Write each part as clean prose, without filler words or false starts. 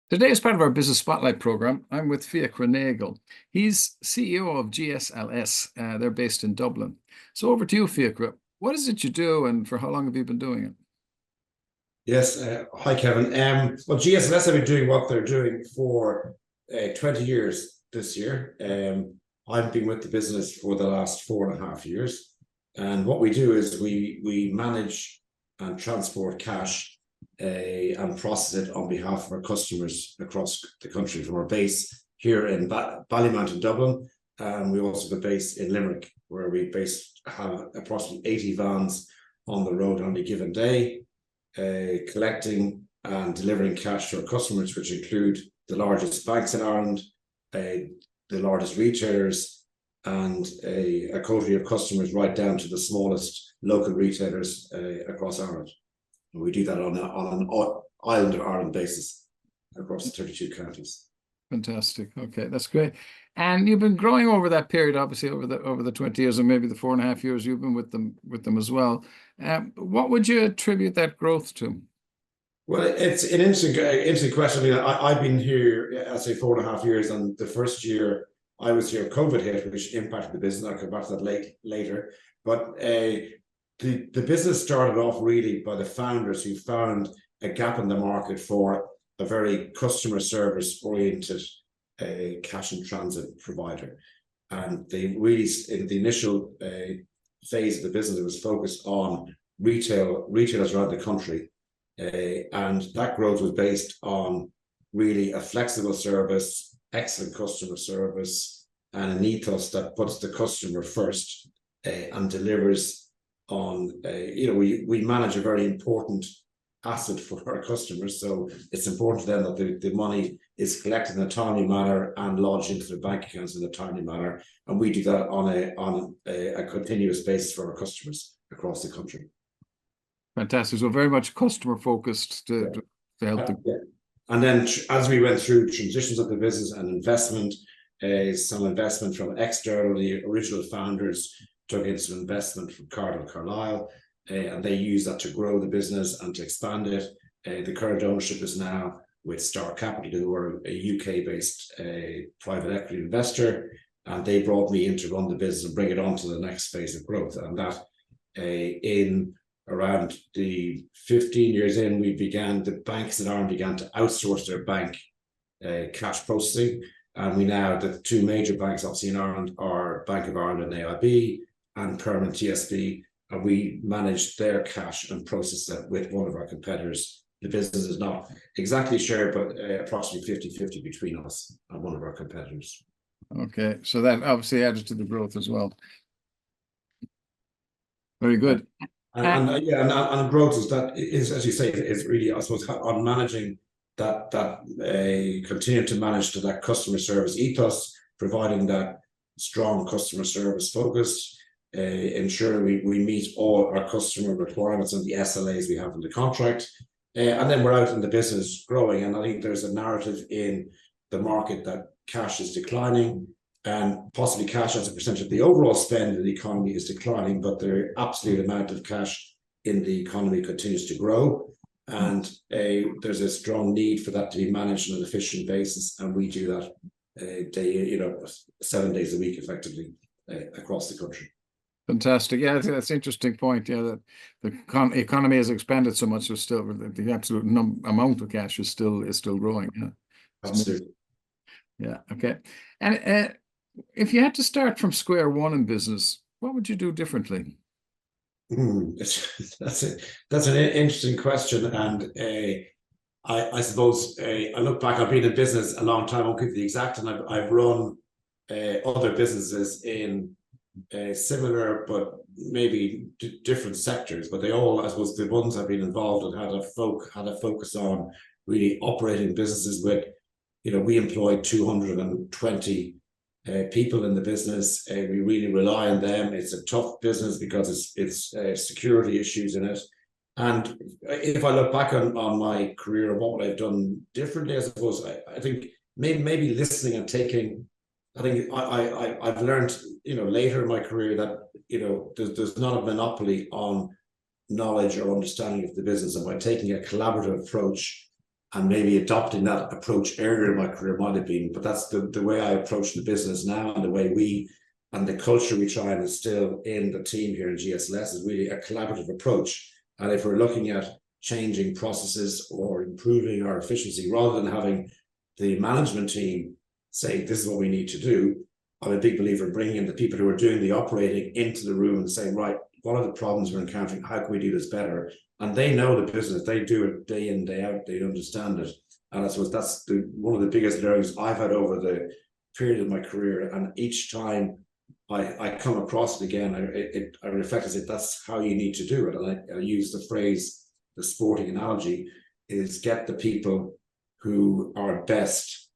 Today, as part of our Business Spotlight program, I'm with Fiacra Nagle. He's CEO of GSLS. They're based in Dublin. So over to you, Fiacra. What is it you do, and for how long have you been doing it? Yes, hi Kevin. Well, GSLS have been doing what they're doing for 20 years this year. I've been with the business for the last 4.5 years. And what we do is we manage and transport cash and process it on behalf of our customers across the country from our base here in Ballymount in Dublin. And we also have a base in Limerick, where we have approximately 80 vans on the road on a given day, collecting and delivering cash to our customers, which include the largest banks in Ireland, the largest retailers, and a coterie of customers right down to the smallest local retailers across Ireland. And we do that on an island of Ireland basis across the 32 counties. Fantastic. Okay, that's great. And you've been growing over that period, obviously over the 20 years, and maybe the 4.5 years you've been with them as well. What would you attribute that growth to? Well, it's an interesting question. I mean, I've been here, I'd say 4.5 years, and the first year I was here, COVID hit, which impacted the business. I'll come back to that later. But the business started off really by the founders who found a gap in the market for a very customer service oriented cash and transit provider. And they really, in the initial phase of the business, it was focused on retailers around the country. And that growth was based on really a flexible service, excellent customer service, and an ethos that puts the customer first and delivers on, we manage a very important asset for our customers. So it's important to them that the money is collected in a timely manner and lodged into their bank accounts in a timely manner. And we do that on a continuous basis for our customers across the country. Fantastic. So very much customer focused to help them. Yeah. And then as we went through transitions of the business and investment, some investment from external, the original founders took in some investment from Carlyle, and they used that to grow the business and to expand it. The current ownership is now with Star Capital, who are a UK-based private equity investor, and they brought me in to run the business and bring it on to the next phase of growth. And that in around the 15 years in, the banks in Ireland began to outsource their bank cash processing. And we now, the two major banks obviously in Ireland are Bank of Ireland and AIB and Permanent TSB. And we manage their cash and process that with one of our competitors. The business is not exactly shared, but approximately 50-50 between us and one of our competitors. Okay, so that obviously added to the growth as well. Very good. And growth is, as you say, is really, I suppose, on managing that continue to manage to that customer service ethos, providing that strong customer service focus, ensuring we meet all our customer requirements and the SLAs we have in the contract. And then we're out in the business growing. And I think there's a narrative in the market that cash is declining, and possibly cash as a percentage of the overall spend in the economy is declining, but the absolute amount of cash in the economy continues to grow. And there's a strong need for that to be managed on an efficient basis. And we do that 7 days a week effectively across the country. Fantastic. Yeah, that's an interesting point. Yeah, that the economy has expanded so much, so still the absolute amount of cash is still growing. Yeah, absolutely. Yeah. Okay. And if you had to start from square one in business, what would you do differently? That's an interesting question, and I suppose I look back. I've been in business a long time. I won't give the exact, and I've run other businesses in similar but maybe different sectors. But they all, I suppose, the ones I've been involved in had a focus on really operating businesses with, we employ 220 people in the business. We really rely on them. It's a tough business because it's security issues in it. And if I look back on my career and what I've done differently, I suppose I think maybe listening and taking. I think I've learned later in my career that there's not a monopoly on knowledge or understanding of the business, and by taking a collaborative approach and maybe adopting that approach earlier in my career might have been, but that's the way I approach the business now, and the way and the culture we try and instill in the team here in GSLS is really a collaborative approach. And if we're looking at changing processes or improving our efficiency, rather than having the management team say, this is what we need to do, I'm a big believer in bringing in the people who are doing the operating into the room and saying, right, what are the problems we're encountering? How can we do this better? And they know the business. They do it day in, day out. They understand it. And I suppose that's one of the biggest learnings I've had over the period of my career. And each time I come across it again, I reflect and say, that's how you need to do it. And I use the phrase, the sporting analogy, is get the people who are best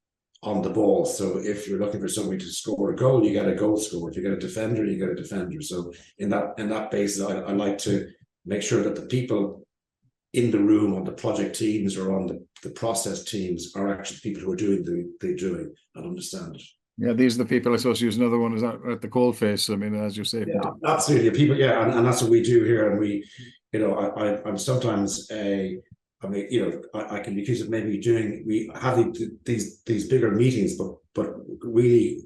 on the ball. So if you're looking for somebody to score a goal, you get a goal scorer. If you get a defender, you get a defender. So in that basis, I like to make sure that the people in the room on the project teams or on the process teams are actually people who are doing the doing and understand it. Yeah, these are the people, I suppose, use another one is at the coal face. I mean, as you say. Yeah, absolutely. People, yeah, and that's what we do here. And we, I'm sometimes I mean, I can be accused of maybe we have these bigger meetings, but really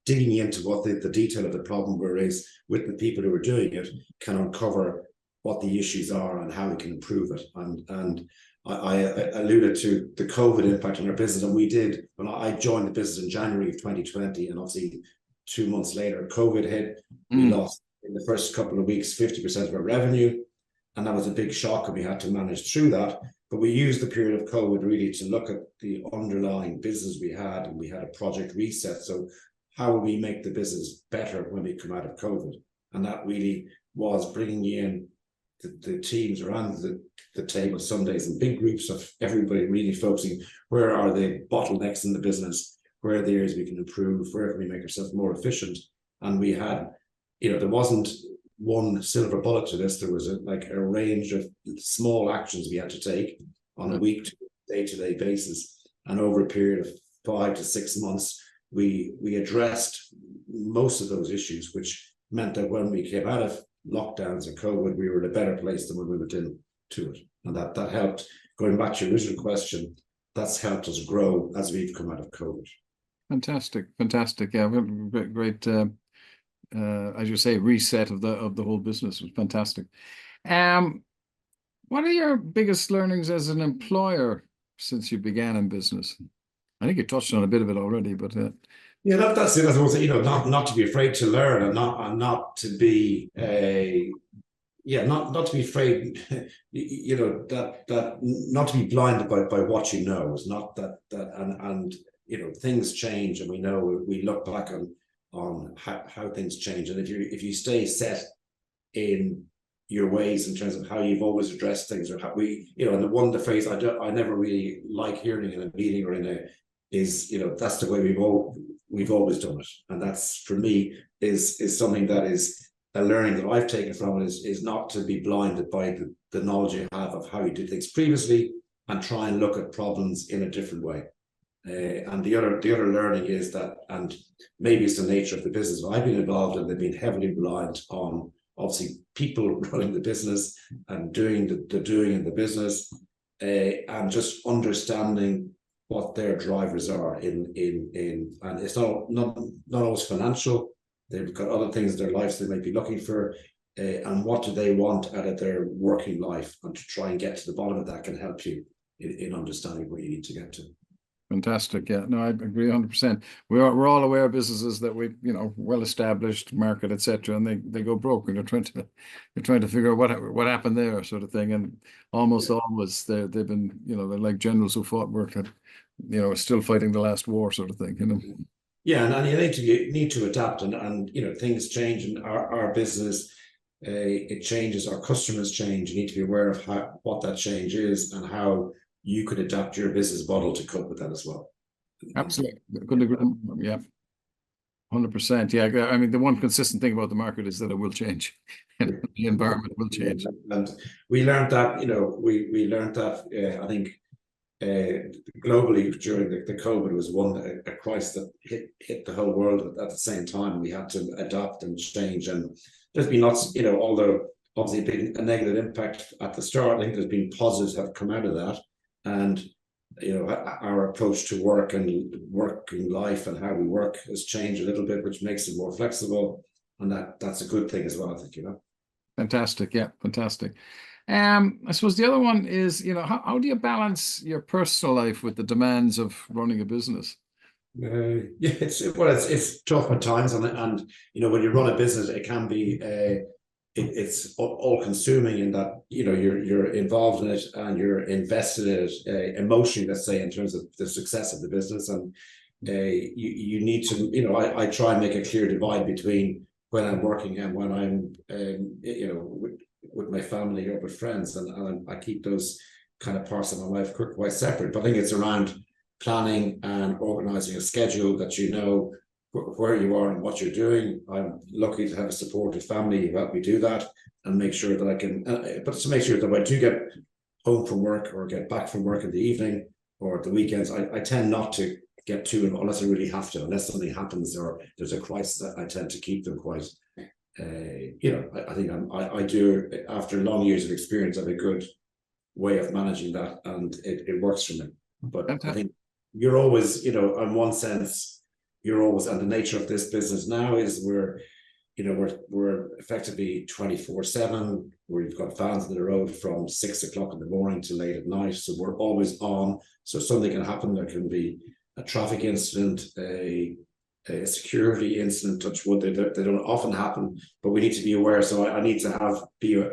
digging into what the detail of the problem is with the people who are doing it can uncover what the issues are and how we can improve it. And I alluded to the COVID impact on our business, and we did when I joined the business in January of 2020, and obviously 2 months later, COVID hit. We lost in the first couple of weeks 50% of our revenue, and that was a big shock, and we had to manage through that. But we used the period of COVID really to look at the underlying business we had, and we had a project reset. So how will we make the business better when we come out of COVID? And that really was bringing in the teams around the table some days in big groups of everybody really focusing, where are the bottlenecks in the business? Where are the areas we can improve? Where can we make ourselves more efficient? And we had, there wasn't one silver bullet to this. There was a range of small actions we had to take on a week to day-to-day basis. And over a period of 5 to 6 months, we addressed most of those issues, which meant that when we came out of lockdowns and COVID, we were in a better place than when we went into it. And that helped, going back to your original question, that's helped us grow as we've come out of COVID. Fantastic. Yeah, great. As you say, reset of the whole business was fantastic. What are your biggest learnings as an employer since you began in business? I think you touched on a bit of it already, but yeah, that's it. As I was, not to be afraid to learn, and not to be not to be afraid, that not to be blinded by what you know. Is not that and things change, and we look back on how things change, and if you stay set in your ways in terms of how you've always addressed things, or how and the phrase I never really like hearing in a meeting or is that's the way we've always done it, and that's, for me, is something that is a learning that I've taken from it, is not to be blinded by the knowledge you have of how you did things previously, and try and look at problems in a different way. And the other learning is that, and maybe it's the nature of the business I've been involved in, they've been heavily reliant on obviously people running the business and doing the doing in the business, and just understanding what their drivers are and it's not always financial. They've got other things in their lives they might be looking for, and what do they want out of their working life, and to try and get to the bottom of that can help you in understanding where you need to get to. Fantastic. Yeah, no, I agree 100%. We're all aware of businesses that we, well-established market, etc., and they go broke, and they're trying to figure out what happened there, sort of thing. And almost always they've been, they're like generals who fought work that, still fighting the last war, sort of thing. Yeah, and you need to adapt, and things change in our business. It changes. Our customers change. You need to be aware of what that change is and how you could adapt your business model to cope with that as well. Absolutely. Couldn't agree. Yeah. 100%. Yeah. I mean, the one consistent thing about the market is that it will change. The environment will change. And we learned that, we learned that, I think, globally during the COVID was a crisis that hit the whole world at the same time. We had to adapt and change. And there's been lots, although obviously been a negative impact at the start, I think there's been positives have come out of that. And our approach to work and working life and how we work has changed a little bit, which makes it more flexible, and that's a good thing as well, I think, Fantastic. Yeah, fantastic. I suppose the other one is, how do you balance your personal life with the demands of running a business? Yeah, it's tough at times, and when you run a business, it can be it's all consuming in that you're involved in it and you're invested in it emotionally, let's say, in terms of the success of the business, and you need to I try and make a clear divide between when I'm working and when I'm with my family or with friends, and I keep those kind of parts of my life quite separate. But I think it's around planning and organizing a schedule that where you are and what you're doing. I'm lucky to have a supportive family who help me do that and make sure that I can, but to make sure that when I do get home from work or get back from work in the evening or the weekends, I tend not to get too involved unless I really have to, unless something happens or there's a crisis. I tend to keep them quite, I think I do, after long years of experience, I have a good way of managing that, and it works for me. But I think you're always, in one sense, you're always, and the nature of this business now is we're effectively 24/7. We've got vans on the road from 6 o'clock in the morning to late at night, so we're always on. So something can happen. There can be a traffic incident, a security incident. Touch wood, they don't often happen, but we need to be aware. So I need to be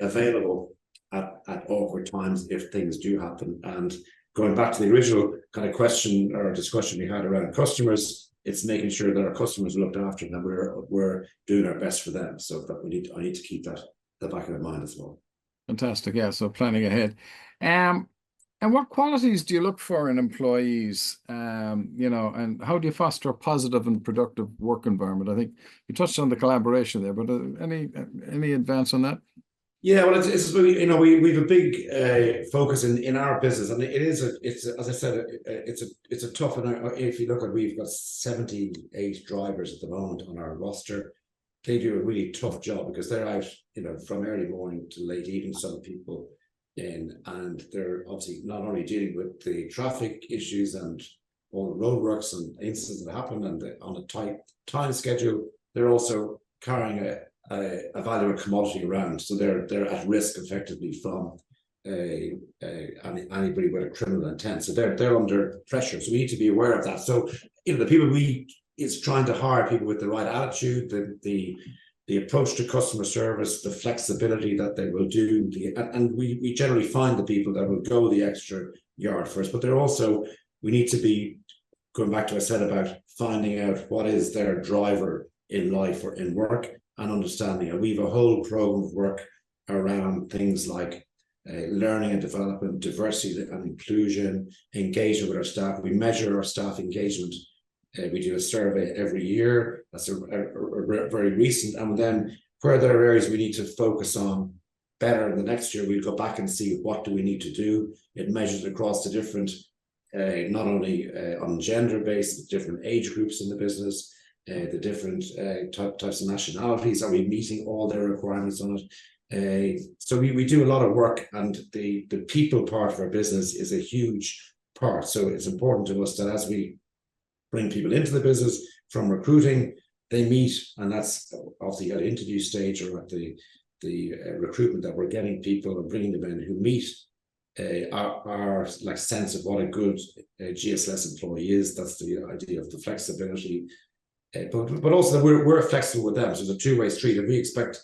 available at awkward times if things do happen. And going back to the original kind of question or discussion we had around customers, it's making sure that our customers are looked after and that we're doing our best for them. So that I need to keep that the back of my mind as well. Fantastic. Yeah. So planning ahead. And what qualities do you look for in employees? And how do you foster a positive and productive work environment? I think you touched on the collaboration there, but any advance on that? Yeah, well, it's we have a big focus in our business, and it's as I said, it's a tough. And if you look at, we've got 78 drivers at the moment on our roster. They do a really tough job because they're out, from early morning to late evening. Some people and they're obviously not only dealing with the traffic issues and all the roadworks and incidents that happen, and on a tight time schedule, they're also carrying a valuable commodity around, so they're at risk effectively from anybody with a criminal intent. So they're under pressure. So we need to be aware of that. So the people is trying to hire people with the right attitude, the approach to customer service, the flexibility that they will do, and we generally find the people that will go the extra yard for us. But we need to be going back to what I said about finding out what is their driver in life or in work, and understanding. And we have a whole program of work around things like learning and development, diversity and inclusion, engagement with our staff. We measure our staff engagement. We do a survey every year. That's a very recent. And then where there are areas we need to focus on better, the next year we'll go back and see what do we need to do. It measures across the different, not only on gender based, different age groups in the business, the different types of nationalities. Are we meeting all their requirements on it? So we do a lot of work, and the people part of our business is a huge part. So it's important to us that as we bring people into the business from recruiting, they meet, and that's obviously at interview stage or at the recruitment, that we're getting people and bringing them in who meet our like sense of what a good GSLS employee is. That's the idea of the flexibility. But also that we're flexible with them. So it's a two-way street. If we expect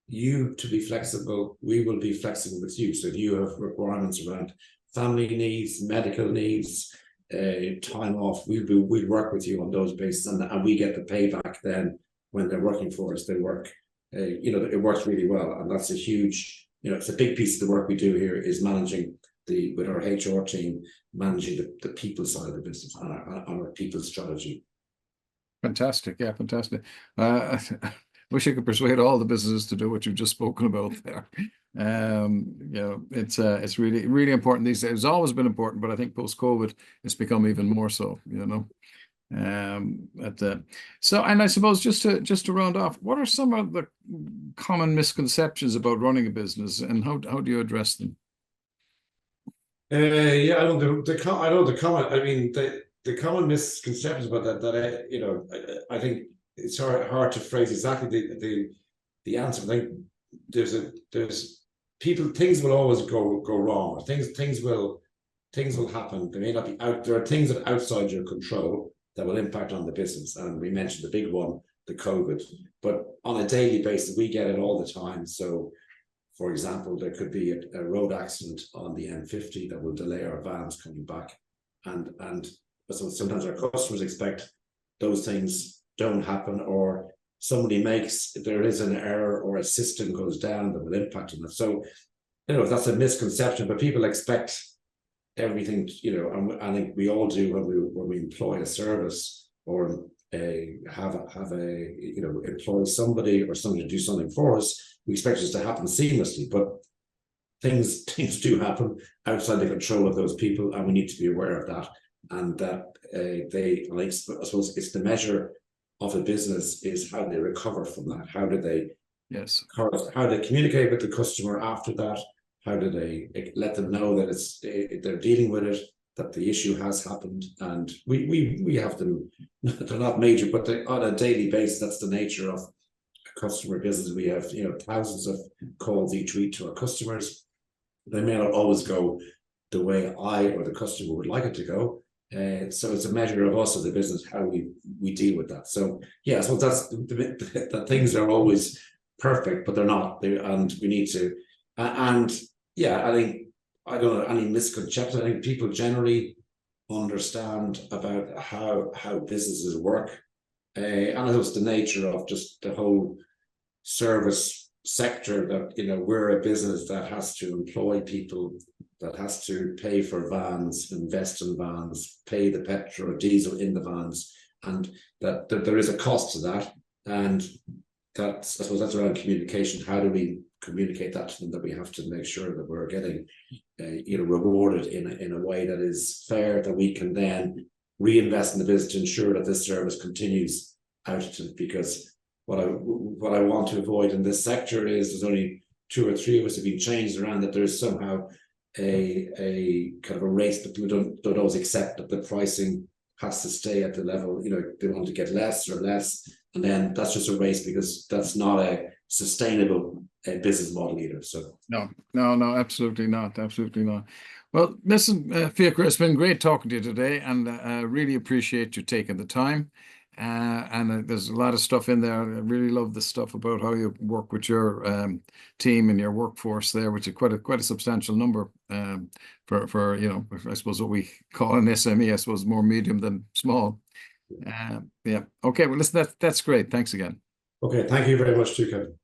you to be flexible, we will be flexible with you. So if you have requirements around family needs, medical needs, time off, we'll work with you on those bases, and we get the payback then when they're working for us. They work, it works really well, and that's a huge, it's a big piece of the work we do here is managing with our HR team, managing the people side of the business and our people strategy. Fantastic. Yeah, fantastic. I wish I could persuade all the businesses to do what you've just spoken about there. It's really, really important these days. It's always been important, but I think post-COVID, it's become even more so, So, and I suppose just to round off, what are some of the common misconceptions about running a business, and how do you address them? Yeah, I don't I know the common. I mean, the common misconceptions about that I think it's hard to phrase exactly the answer. I think there's people, things will always go wrong, or things will happen. They may not be out. There are things that are outside your control that will impact on the business. And we mentioned the big one, the COVID. But on a daily basis, we get it all the time. So, for example, there could be a road accident on the M50 that will delay our vans coming back. And so sometimes our customers expect those things don't happen, or there is an error, or a system goes down that will impact on it. So, that's a misconception, but people expect everything, and I think we all do when we employ a service, or have a employ somebody or somebody to do something for us. We expect it to happen seamlessly, but things do happen outside the control of those people, and we need to be aware of that. And that I suppose it's the measure of a business is how they recover from that. How do they communicate with the customer after that? How do they let them know that they're dealing with it, that the issue has happened? And we have them. They're not major, but on a daily basis, that's the nature of a customer business. We have thousands of calls each week to our customers. They may not always go the way I or the customer would like it to go. So it's a measure of us as a business how we deal with that. So yeah, so that's that things are always perfect, but they're not. And we need to. And yeah, I don't know any misconceptions. I think people generally understand about how businesses work, and it's the nature of just the whole service sector, that we're a business that has to employ people, that has to pay for vans, invest in vans, pay the petrol or diesel in the vans, and that there is a cost to that. And I suppose that's around communication. How do we communicate that to them, that we have to make sure that we're getting rewarded in a way that is fair, that we can then reinvest in the business to ensure that this service continues out to, because what I want to avoid in this sector is there's only 2 or 3 of us have been changed around, that there's somehow a kind of a race that people don't always accept, that the pricing has to stay at the level, they want to get less or less, and then that's just a race, because that's not a sustainable business model either. So no, absolutely not, Well, listen, Fiacra, it's been great talking to you today, and I really appreciate you taking the time. And there's a lot of stuff in there. I really love the stuff about how you work with your team and your workforce there, which is quite a substantial number for I suppose what we call an SME. I suppose more medium than small. Yeah. Okay. Well, listen, that's great. Thanks again. Okay. Thank you very much too, Kevin.